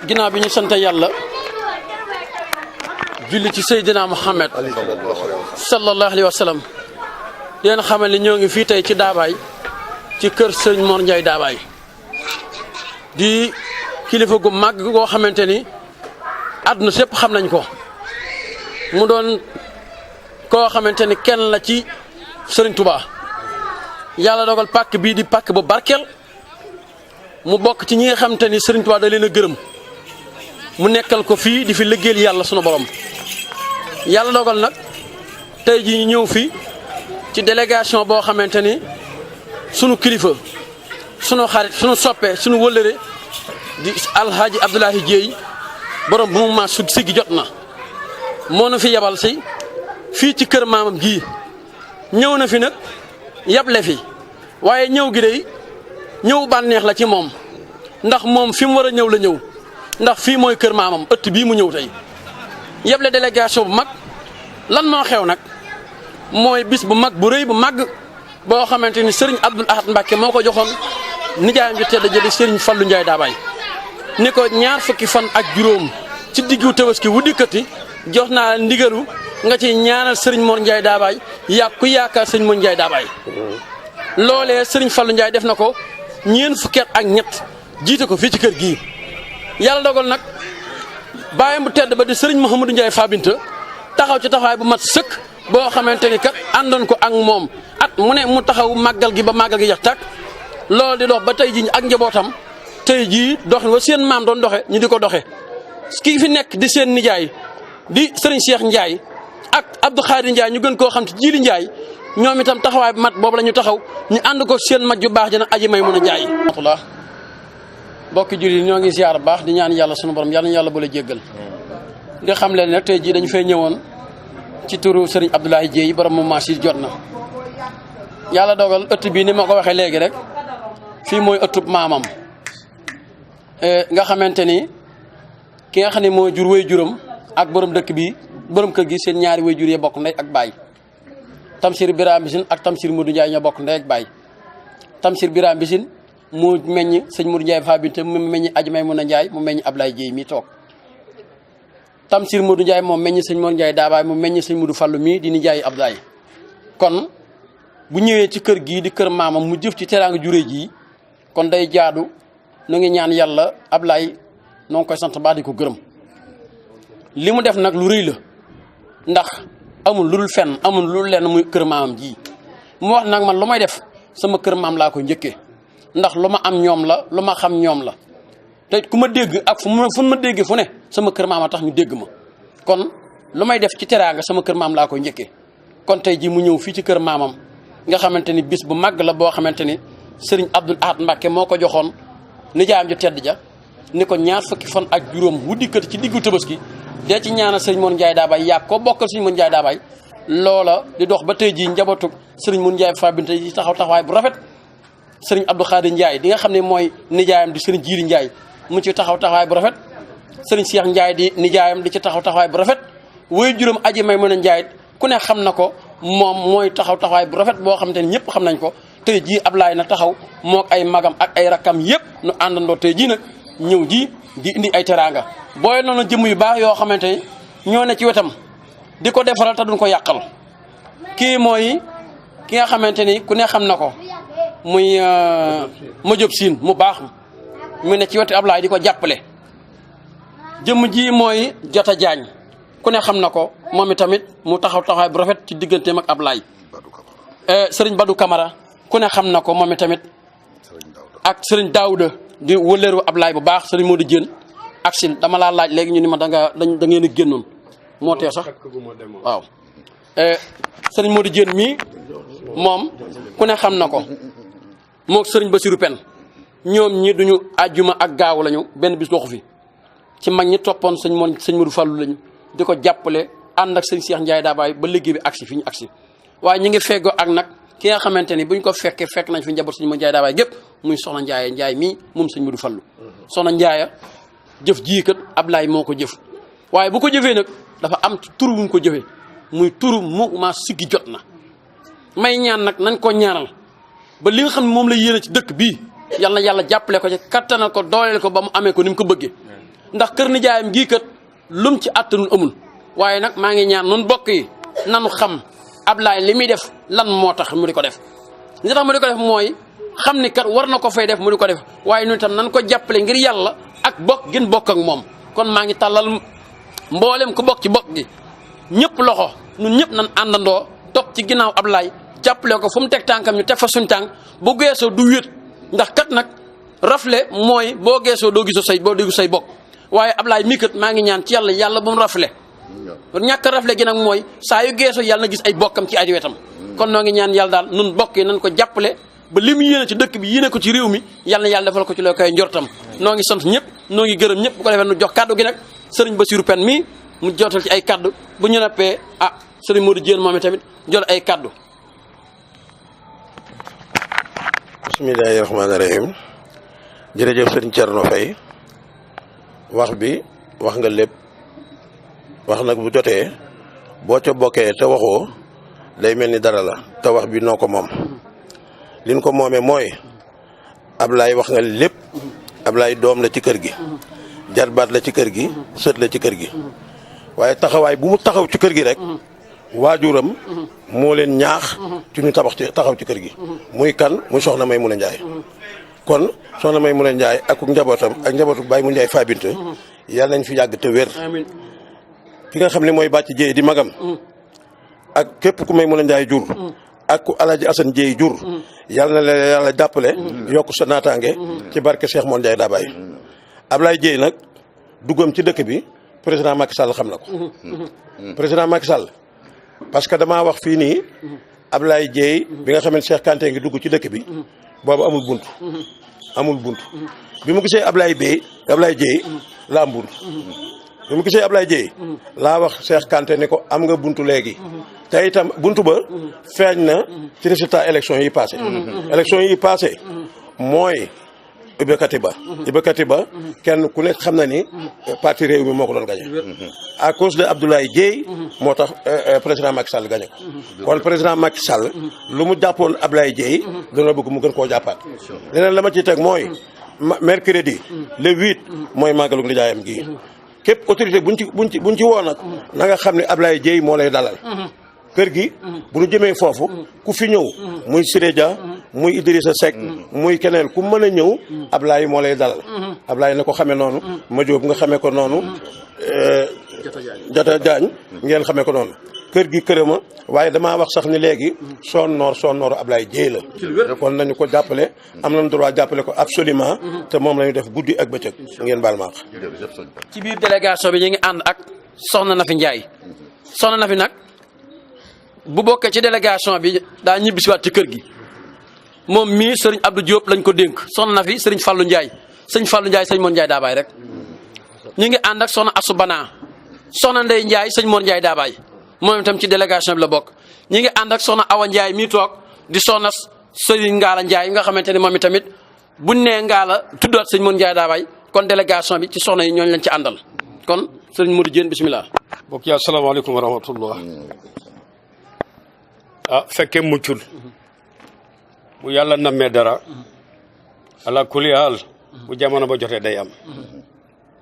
ginnaaw bi ñu sant yàlla julli ci Seydina Muhammad sallallahu alayhi wa sallam di leen xamal ni ñoo ngi fii tey ci Daabaay ci kër Serigne Mor Ndiaye Daabaay di kilifa gu mag goo xamante ni àdduna sépp xam nañ ko mu doon koo xamante ni kenn la ci Serigne Touba yàlla dogal pàkk bii di pàkk bu barkeel mu bokk ci ñi nga xamante ni Serigne Touba da leen a gërëm mu nekkal ko fii di fi liggéeyal yàlla sunu borom yàlla dogal nag tey jii ñu ñëw fi ci délégation boo xamante ni sunu kilifa sunu xarit sunu soppe sunu wëllëre di alhaaji Abdoulaye Dieye borom bu mu ma su siggi jot na moo na fi yabal si fii ci kër maamam gii ñëw na fi nag yable fi waaye ñëw gi day ñëw bànneex la ci moom ndax moom fi mu war a ñëw la ñëw ndax fii mooy kër maamam ëtt bii mu ñëw tey yable délégation bu mag lan moo xew nag mooy bis bu mag bu rëy bu mag boo xamante ni Serigne Abdoul Ahad Mbacké moo ko joxoon nijaayam ju tedd jëli Serigne Fallou Ndiaye Daabaay ni ko ñaar fukki fan ak juróom ci diggu Tabaski wu dikkati jox naa ndigalu nga ci ñaanal Serigne Mor Ndiaye Daabaay ku yaakaar Serigne Mor Ndiaye Daabaay loolee Serigne Fallou Ndiaye def na ko ñeent fukki at ak ñett jiite ko fii ci kër gii yàlla dogal nag bàyyam bu tedd ba di Serigne Mouhamadou Ndiaye Fabinta taxaw ci taxawaay bu mat sëkk boo xamante ni kat àndoon ko ak moom at mu ne mu taxaw màggal gi ba màggal gi jax tàkk loolu di dox ba tey jii ak njabootam tey jii dox wa seen maam doon doxe ñu di ko doxe kii fi nekk di seen nijaay di Serigne Cheikh Ndiaye ak Abdou Khadir Ndiaye ñu gën koo xam ci Jili Ndiaye ñoom itam taxawaay bu mat boobu la ñu taxaw ñu ànd ko seen mag ju baax jana aji may mun a jaay rahmatullah bokki julli ñoo ngi ziar baax di ñaan yàlla sunu borom yàlla ñu yàlla boole jéggal di xam leen nag tey jii dañu fay ñëwoon ci turu Serigne Abdoulaye Dieye borom mu maasir jot na yàlla dogal ëtt bi ni ma ko waxee léegi rek fii mooy ëttub maamam nga xamante ni ki nga xam ne moo jur way juram ak borom dëkk bi borom kër gi seen ñaari way jur yee bokk ndey ak baay Tamsir Birame Bisine ak Tamsir Modou Ndiaye ñoo bokk ndey ak baay Tamsir Birame Bisine mu meññ sëñ Modou Ndiaye Fabinta mu meññ aji may mun a Ndiaye mu meññ Ablaye Dieye mi toog Tamsir Modou Ndiaye moom meññ sëñ Mor Ndiaye Daabaay mu meññ sëñ Modou Fallou mii di nijaay Ablaye kon bu ñëwee ci kër gii di kër maamam mu jëf ci teraanga juré ji kon day jaadu nu ngi ñaan yàlla Ablaye noo ngi koy sant baax di ko gërëm li mu def nag lu rëy la ndax amul lu dul fenn amul lu dul lenn muy kër maamam ji mu wax nag man lu may def sama kër maam laa ko njëkkee ndax lu ma am ñoom la lu ma xam ñoom la te ku ma dégg ak fu ma déggee fu ne sama kër maam a tax ñu dégg ma kon lu may def ci teraanga sama kër maam laa koy njëkkee kon tey jii mu ñëw fii ci kër maamam nga xamante ni bis bu màgg la boo xamante ni Serigne Abdoul Ahad Mbacké moo ko joxoon nijaayam ju tedd ja ni ko ñaar fukki fan ak juróom wu dikkati ci diggu Tabaski dee ci ñaanal Serigne Mor Ndiaye Daabaay yàgg ko bokkal Serigne Mor Ndiaye Daabaay loola di dox ba tey jii njabootu Serigne Mor Ndiaye Fabinta yi taxaw taxawaay bu rafet Serigne Abdou Khadir Ndiaye di nga xam ne mooy nijaayam di Serigne Jili Ndiaye mu ci taxaw taxawaay bu rafet Serigne Cheikh Ndiaye di nijaayam di ci taxaw taxawaay bu rafet woy juróom aji may mën a Ndiaye ku ne xam na ko moom mooy taxaw taxawaay bu rafet boo xamante ni ñëpp xam nañ ko tey jii Ablaye na taxaw mook ay magam ak ay rakkam yëpp nu àndandoo tey jii nag ñëw ji di indi ay teraanga booy noonu jëmm yu baax yoo xamante ni ñoo ne ci wetam di ko defaral te duñ ko yàqal kii mooy ki nga xamante ni ku ne xam na ko muy ma Jóob Siin mu baax mu ne ci wetu Ablaye di ko jàppale jëmm ji mooy Jota Jaañ ku ne xam na ko moom itamit mu taxaw taxawaay bu rafet ci digganteem ak Ablaye Serigne Badou Camara ku ne xam na ko moom itamit ak Serigne Daouda di wëleeru Ablaye bu baax Serigne Modou Diène ak sin dama laa laaj léegi ñu ni ma da ngeen a génnoon moo tee sax waaw Serigne Modou Diène mii moom ku ne xam na ko moo Serigne Bassirou Pen ñoom ñi duñu àjjuma ak gaaw lañu benn bis doxu fi ci mag ñi toppoon sëñ Modou Fallou lañu di ko jàppale ànd ak sëñ Cheikh Ndiaye Daabaay ba liggéey bi agsi fi ñu agsi waaye ñi ngi feggoo ak nag ki nga xamante ni buñ ko fekkee fekk nañ fi njaboot sëñ Modou Ndiaye Daabaay gépp muy soxna Ndiaye mii moom sëñ Modou Fallou soxna Ndiaye jëf jii kat Ablaye moo ko jëf waaye bu ko jëfee nag dafa am turu bu mu ko jëfee muy turu mouvement siggi jot na may ñaan nag nañ ko ñaanal ba li nga xam ne moom la yéene ci dëkk bii yal na yàlla jàppale ko ci kattanal ko dooleel ko ba mu amee ko ni mu ko bëggee ndax kër nijaayam gii kat lum ci attanul amul waaye nag maa ngi ñaan nun bokk yi nanu xam Ablaye li muy def lan moo tax mu di ko def li tax mu di ko def mooy xam ni kat war na ko fay def mu di ko def waaye ñun itam nan ko jàppale ngir yàlla ak bokk gën bokk ak moom kon maa ngi tàllal mboolem ku bokk ci bokk gi ñëpp loxo ñun ñëpp nan àndandoo topp ci ginnaaw Ablaye jàppale ko fu mu teg tànkam ñu teg fa suñ tànk bu geesoo du wéet ndax kat nag rafle mooy boo geesoo doo gisu say bokk waaye Ablaye mii kat maa ngi ñaan ci yàlla bu mu rafle ñàkk rafle gi nag mooy saa yu geesoo yàlla na gis ay bokkam ci ay wetam kon noo ngi ñaan yàlla daal nun bokk yi nañ ko jàppale ba li mu yéene ci dëkk bi yéene ko ci réew mi yàlla na yàlla defal ko ci loo koy njortam noo ngi sant ñëpp noo ngi gërëm ñëpp bu ko defee nu jox kaddu gi nag sëriñ Bassirou Pène mii mu jotal ci ay kaddu bu ñu noppee sëriñ Modou Diène moom tamit jël ay kaddu. bismillahi rahmaani rahim jërëjëf sëriñ Thierno Faye wax bi wax nga lépp wax nag bu jotee boo ca bokkee te waxoo day mel ni dara la te wax bi noo ko moom liñ ko moomee mooy Ablaye wax nga lépp Ablaye doom la ci kër gi jarbaat la ci kër gi sët la ci kër gi waaye taxawaay bu mu taxaw ci kër gi rek waajuram moo leen ñaax ci ñu taxaw ci kër gi muy kan muy soxna Maymuna Njaay kon soxna Maymuna Njaay ak njabootam ak njabootu Baye mu Njaay Fabinte yàlla nañ fi yàgg te wér ki nga xam ne mooy bàcc jéey di magam ak képp ku Maymuna Njaay jur ak ku Alaaji Asan Jéey jur yàlla na la yàlla jàppale yokk sa naataange ci barke Cheikh Mor Njaay Dabaay Ablaye Jéey nag duggam ci dëkk bi président Macky Sall xam na ko président Macky Sall parce que damaa wax fii nii Ablaye Jéey bi nga xam ne Cheikh Kanté ngi dugg ci dëkk bi boobu amul bunt bi mu gisee Ablaye Jéey la am bunt bi mu gisee Ablaye Jéey laa wax Cheikh Kanté ne ko am nga buntu léegi te itam buntu ba feeñ na ci résultat élection yi passé élection yi passé mooy Iba Katiba kenn ku nekk xam na ni parti réew mi moo ko doon gagné à cause de Abdoulaye Dièye moo tax président Macky Sall gagné ko kon président Macky Sall lu mu jàppoon Abdoulaye Dièye dana bëgg mu gën koo jàppaat leneen la ma ciy teg mooy mercredi le 8 mooy màggalu nijaayam gii képp autorité buñ ci woo nag na nga xam ne Abdoulaye Dièye moo lay dalal kër gi bu ñu jëmee foofu ku fi ñëw muy Siré Dia muy Idrissa Seck muy keneen ku mën a ñëw Ablaye moo lay dalal Ablaye na ko xamee noonu ma jóob nga xamee ko noonu Jata Jaañ ngeen xamee ko noonu kër gi kërama waaye damaa wax sax ni léegi son noor Ablaye Dièye la kon nañu ko jàppale am nañu droit jàppale ko absolument te moom la ñu def guddi ak bëccëg ngeen baal maax ci biir délégation bi ñu ngi ànd ak soxna Nafi Ndiaye soxna Nafi nag bu bokkee ci délégation bi daa ñibbisiwaat ci kër gi moom mii sëriñ Abdou Diop lañ ko dénk soxna na fi sëriñ Fallou Ndiaye sëñ Mor Ndiaye Daabaay rek ñu ngi ànd ak soxna Assou Bana soxna Ndeye Ndiaye sëñ Mor Ndiaye Daabaay moom itam ci délégation bi la bokk ñu ngi ànd ak soxna Awa Ndiaye mii toog di soxna sëriñ Ngala Ndiaye nga xamante ne moom itamit buñ nee Ngala tuddaat sëñ Mor Ndiaye Daabaay kon délégation bi ci soxna yi ñooñu lañ ci àndal kon sëriñ Modou Diène bismillah. mbokk yi asalaamaaleykum wa rahmatullah. fekkee muccul bu yàlla nammee dara ala kulli haal bu jamono ba jotee day am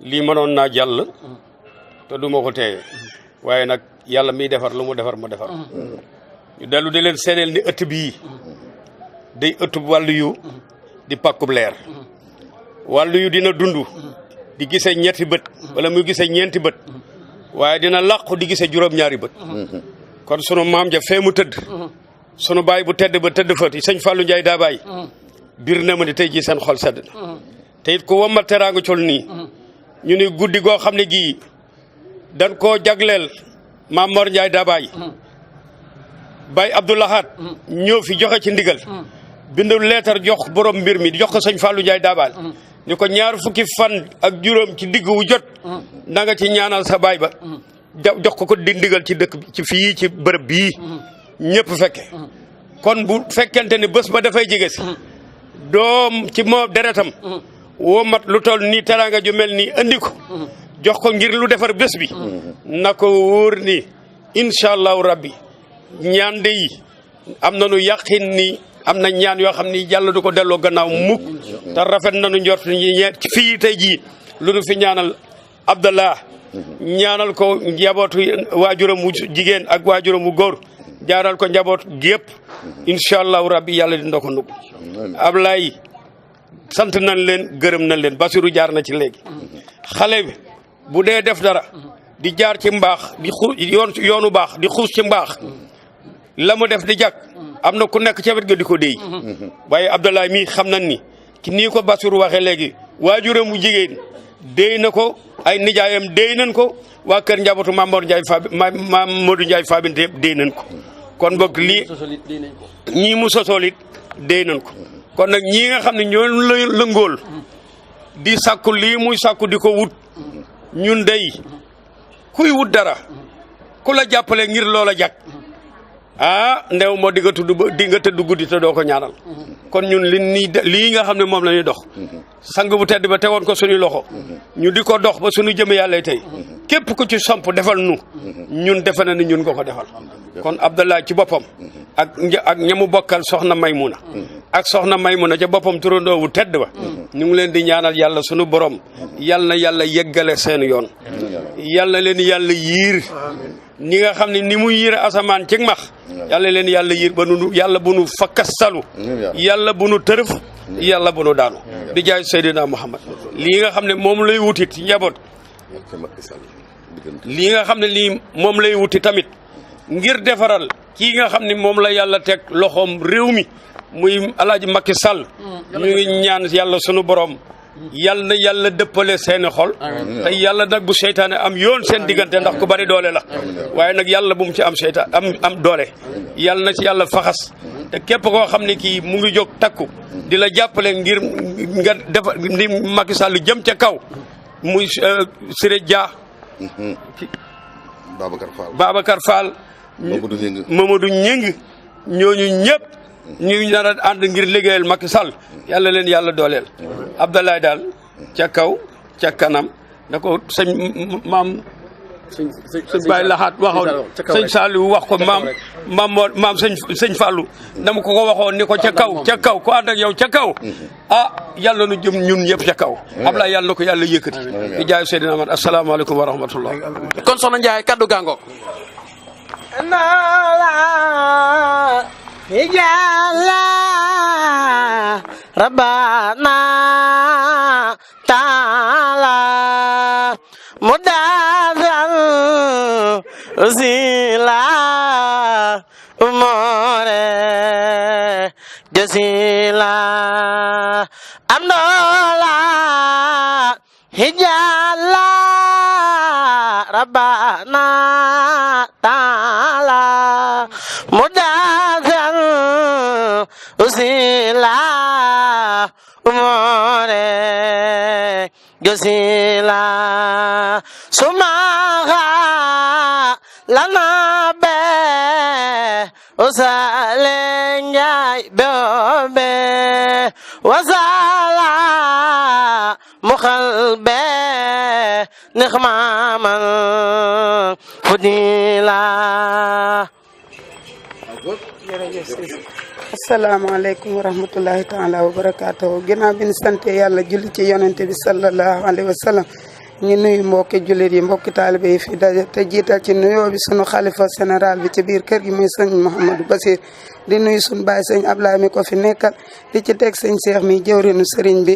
lii mënoon naa jàll te du ma ko teeye waaye nag yàlla miy defar lu mu defar ma defar ñu dellu di leen seeneel ni ëtt bii day ëttub wàllu yu di pàkkub leer wàllu yu dina dund di gise ñetti bët wala muy gise ñeenti bët waaye dina làqu di gise juróom-ñaari bët kon sunu maam ja fee mu tëdd sunu baay bu tedd ba tëdd fa sëñ Fallou Ndiaye Daabaay bir na ma ni tey jii seen xol sedd na te it ku wammal teraanga col nii ñu ni guddi goo xam ne gii dañ koo jagleel maam Mor Ndiaye Daabaay Baye Abdoulahat ñëw fi joxe ci ndigal bindu leetar jox borom mbir mi jox ko sëñ Fallou Ndiaye Daabaay ni ko ñaar fukki fan ak juróom ci digg wu jot na nga ci ñaanal sa baay ba jox ko di ndigal ci dëkk ci fii ci bërëb bii ñëpp fekke kon bu fekkente ni bés ba dafay jege si doom ci moo deretam woo mat lu toll nii teraanga ju mel nii andi ko jox ko ngir lu defar bés bi na ko wóor ni incha allahu rabbi ñaan de yi am nañu yàqin ni am na ñaan yoo xam ni yàlla du ko delloo gannaaw mukk te rafet nañu njort ni fii tey jii lu nu fi ñaanal Abdallah ñaanal ko njabootu waajuram mu jigéen ak waajuram mu góor jaaral ko njaboot gépp incha allahu rabbi yàlla di ndoko nug Ablaye sant nañ leen gërëm nañ leen Basiru jaar na ci léegi xale bi bu dee def dara di jaar ci mbaax di yoonu baax di xuus ci mbaax la mu def di jàkk am na ku nekk ca wet ga di ko déy waaye Abdoulaye mii xam nañ ni ki nii ko Basiru waxee léegi waajuram mu jigéen déy na ko ay nijaayam déy nañ ko waa kër njabootu Mamadou Ndiaye Fabinte yëpp déy nañ ko kon boog lii ñii mu sosolit déy nañ ko kon nag ñii nga xam ne ñoo lëngool di sàkku lii muy sàkku di ko wut ñun dey kuy wut dara ku la jàppale ngir loola jag ndew moo di nga tëdd guddi te doo ko ñaanal kon ñun lii nga xam ne moom la ñuy dox sang bu tedd ba tegoon ko suñuy loxo ñu di ko dox ba suñu jëme yàlla tey képp ku ci somp defal nu ñun defe na ni ñun nga ko defal kon Abdallah ci boppam ak ñamu bokkal soxna Maymuna ak soxna Maymuna ca boppam turandoo bu tedd ba ñu ngi leen di ñaanal yàlla suñu borom yal na yàlla yeggale seen yoon yal na leen yàlla yiir ñi nga xam ne ni mu yiir asamaan ci max yàlla leen yàlla yiir ba nu yàlla bu nu fakkastalu yàlla bu nu tërëf yàlla bu nu daanu di jaay Seydina Muhammad lii nga xam ne moom lay wutit njaboot lii nga xam ne lii moom lay wuti tamit ngir defaral kii nga xam ne moom la yàlla teg loxoom réew mi muy Alaaji Macky Sall ñu ngi ñaan yàlla sunu borom yàlla na yàlla dëppale seeni xol te yàlla nag bu seytaane am yoon seen diggante ndax ku bari doole la waaye nag yàlla bu mu ci am seytaan am doole yàlla na ci yàlla faxas te képp koo xam ne kii mu ngi jóg takku di la jàppale ngir nga defa ni Macky Sall jëm ca kaw muy Siré Dia Babacar Fall Mamadou Ñing ñooñu ñëpp ñu nar a ànd ngir liggéeyal Macky Sall yàlla leen yàlla dooleel Abdoulaye daal ca kaw ca kanam da ko sëñ maam sëñ Baye Laxaat waxoon sëñ Saliou wax ko maam sëñ Fallou dama ko waxoon ni ko ca kaw ku ànd ak yow ca kaw yàlla nu jëm ñun ñëpp ca kaw Abdoulaye yàlla na ko yàlla yëkkati di jaay Seydina Ahmad asalaamaaleykum wa rahmatullah kon soxna Ndiaye kaddu gàngo Ijalla Rabbana Ta'ala Mudazal Zila Umore Jazila Amdola Ijalla Rabbana Ta'ala Mudazal Uzila Umore Jazila Sumaha Lana Be Usalenjai Be Wasala Mukhalbe Nikhmaman Fudila asalaamaaleykum wa rahmatullahi taala wa barakaatuhu ginnaaw bi ñu sante yàlla julli ci yonente bi sallallahu alayhi wa sallam ñu nuyu mbokki jullit yi mbokki taalibe yi fi daje te jiital ci nuyoo bi sunu xalifa général bi ci biir kër gi muy sëñ Mouhamadou Bassir di nuyu sunu baay sëñ Ablaye mi ko fi nekkal di ci teg sëñ Cheikh mi jëwrinu sëriñ bi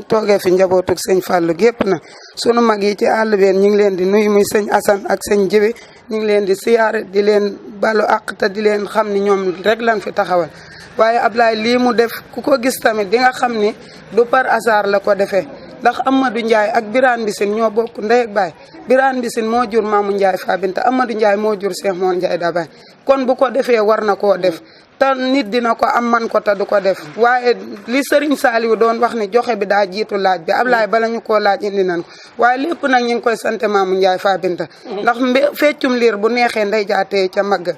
toogee fi njabootug sëñ Fallou gépp na sunu mag yi ci àll been ñu ngi leen di nuyu muy sëñ Assane ak sëñ Jibi ñu ngi leen di siyaare di leen balu àq te di leen xam ni ñoom rek lañ fi taxawal waaye Ablaye lii mu def ku ko gis tamit di nga xam ni du par hasard la ko defee ndax Amadou Ndiaye ak Birane Mbissine ñoo bokk ndey ak baay Birane Mbissine moo jur Mamou Ndiaye Fabinta Amadou Ndiaye moo jur Cheikh Mor Ndiaye Dabaye kon bu ko defee war na koo def te nit dina ko am man ko te du ko def waaye li Serigne Saliou doon wax ni joxe bi daa jiitu laaj bi Ablaye bala ñu koo laaj indi nan ko waaye lépp nag ñu ngi koy sant Mamou Ndiaye Fabinta ndax feccum liir bu neexee ndey jaatee ca magg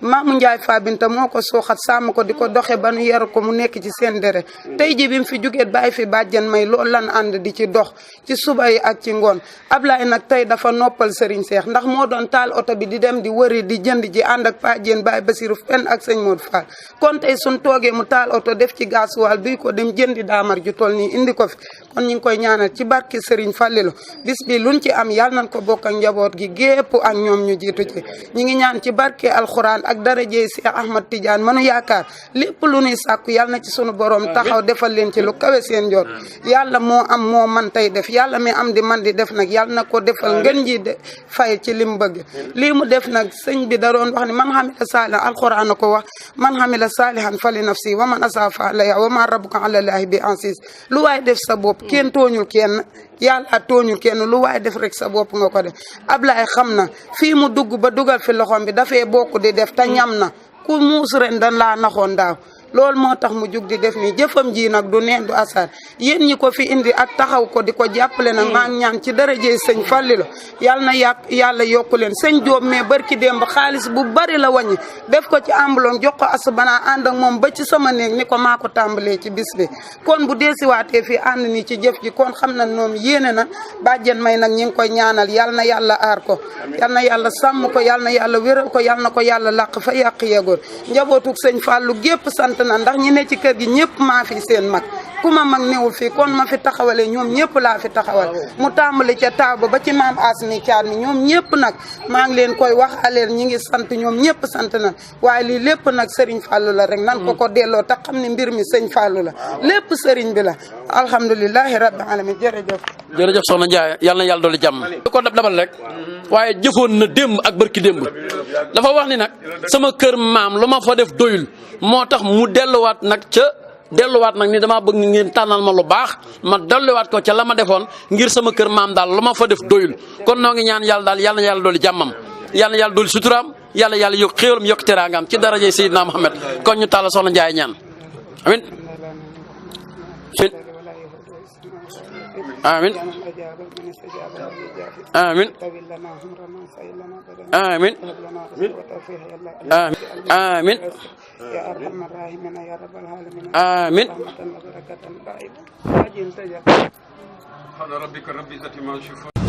Maamu Njaay Fa Binta moo ko suuxat sàmm ko di ko doxe ba nu yaru ko mu nekk ci seen dere tey ji bi mu fi jógee bàyyi fi bàjjan may loolu lan ànd di ci dox ci suba yi ak ci ngoon Ablaye nag tey dafa noppal Serigne Cheikh ndax moo doon taal oto bi di dem di wëri di jënd ji ànd ak Pajeen Baye Basiru Fen ak sëñ Modou Fall kon tey suñ toogee mu taal oto def ci gaasuwaal duy ko dem jëndi daamar ju toll nii indi ko fi kon ñu ngi koy ñaanal ci barke Serigne Fallilou bis bi luñ ci am yàlla nañ ko bokk ak njaboot gi gépp ak ñoom ñu jiitu ci ñi ngi ñaan ci barke alxuraan ak darajey Cheikh Ahmad Tidiane mënu yaakaar lépp lu ñuy sàkku yàlla na ci sunu borom taxaw defal leen ci lu kawe seen njort yàlla moo am moo man tey def yàlla mi am di man di def nag yàlla na ko defal ngeen ji de fay ci lim bëgg lii mu def nag sëñ bi da doon wax ni man xamila saalihan alxuraan ko wax man xamila saalihan fali nafsi wa man asaa fa alayha wa ma rabbuka ala llahi bi aziz lu waay def sa bopp kenn tooñul kenn yàlla tooñul kenn lu waay def rek sa bopp nga ko def Ablaye xam na fii mu dugg ba dugal fi loxoom bi dafee bokk di def te ñam na ku muus ren dan laa naxoon daaw loolu moo tax mu jug di def nii jëfam ji nag du neen du asar yéen ñi ko fi indi ak taxaw ko di ko jàppale nag maa ngi ñaan ci darajey sëñ Fallilou yàlla na yàlla yokku leen sëñ Jóob mais barki démb xaalis bu bari la wàññi def ko ci ambulon jox ko asubana ànd ak moom ba ci sama néeg ni ko maa ko tàmbalee ci bis bi kon bu deesiwaatee fii ànd nii ci jëf ji kon xam na noom yéene na bàjjen may nag ñi ngi koy ñaanal yàlla na yàlla aar ko yàlla na yàlla sàmm ko yàlla na yàlla wéral ko yàlla na ko yàlla làq fa yàq yegoor njabootug sëñ Fallou gépp sant na ndax ñi ne ci kër gi ñëpp maa fi seen mag ku ma mag newul fii kon ma fi taxawale ñoom ñëpp laa fi taxawal mu tàmbali ca taaw ba ci maam Asmi Caat mi ñoom ñëpp nag maa ngi leen koy wax aleen ñi ngi sant ñoom ñëpp sant na waaye lii lépp nag Serigne Fallou la rek nan ko delloo te xam ne mbir mi sëñ Fallou la lépp Serigne bi la alhamdulilahi rabbil alamin jërëjëf soxna Ndiaye yàlla na yàlla dolli jàmm di ko dabal rek waaye jëfoon na démb ak barki démb dafa wax ni nag sama kër maam lu ma fa def doyul moo tax mu delluwaat nag ni damaa bëgg ngeen tànnal ma lu baax ma delluwaat ko ca la ma defoon ngir sama kër maam daal lu ma fa def doyul kon noo ngi ñaan yàlla daal yàlla na yàlla dolli jàmmam yàlla na yàlla dolli suturaam yàlla yokk xéewalam yokk teraangam ci darajey Seydina Muhammad kon ñu tàlla soxna Ndiaye ñaan amin amin amin amin amin يا أرحم الراحمين يا رب العالمين آمين سبحان ربك رب العزة عما يصفون